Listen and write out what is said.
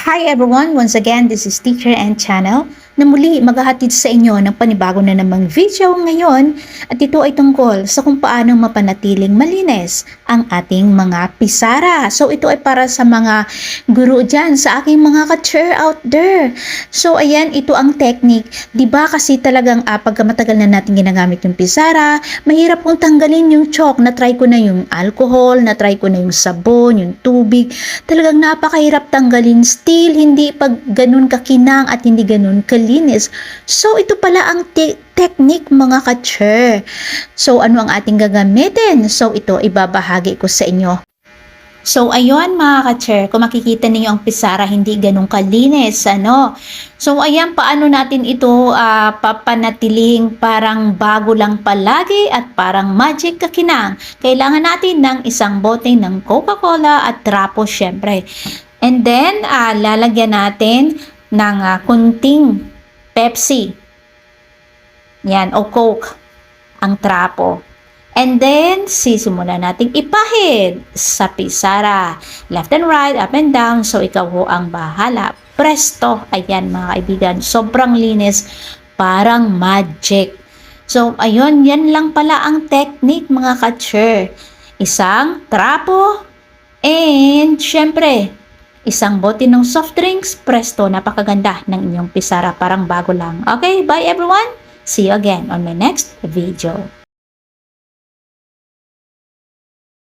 Hi everyone! Once again, this is Teacher and Channel na muli maghahatid sa inyo ng panibago na namang video ngayon at ito ay tungkol sa kung paano mapanatiling malinis ang ating mga pisara. So ito ay para sa mga guro dyan, sa aking mga ka-chair out there. So ayan, ito ang technique. Diba kasi talagang pagka matagal na natin ginagamit yung pisara, mahirap kong tanggalin yung chalk. Na-try ko na yung alcohol, na-try ko na yung sabon, yung tubig. Talagang napakahirap tanggalin. Still, hindi pag ganun kakinang at hindi ganun kalinis. So, ito pala ang technique mga ka-chair. So, ano ang ating gagamitin? So, ito ibabahagi ko sa inyo. So, ayun mga ka-chair, kung makikita niyo ang pisara, hindi ganun kalinis, ano? So, ayan, paano natin ito papanatiling parang bago lang palagi at parang magic kakinang? Kailangan natin ng isang bote ng Coca-Cola at trapo, syempre. And then, lalagyan natin ng kunting Pepsi. Yan, o Coke, ang trapo. And then, sisimulan nating ipahid sa pisara. Left and right, up and down. So, ikaw ho ang bahala. Presto! Ayan mga kaibigan, sobrang linis. Parang magic. So, ayun, yan lang pala ang technique mga ka-chair. Isang trapo and, syempre, isang bote ng soft drinks. Presto, napakaganda ng inyong pisara. Parang bago lang. Okay, bye everyone! See you again on my next video.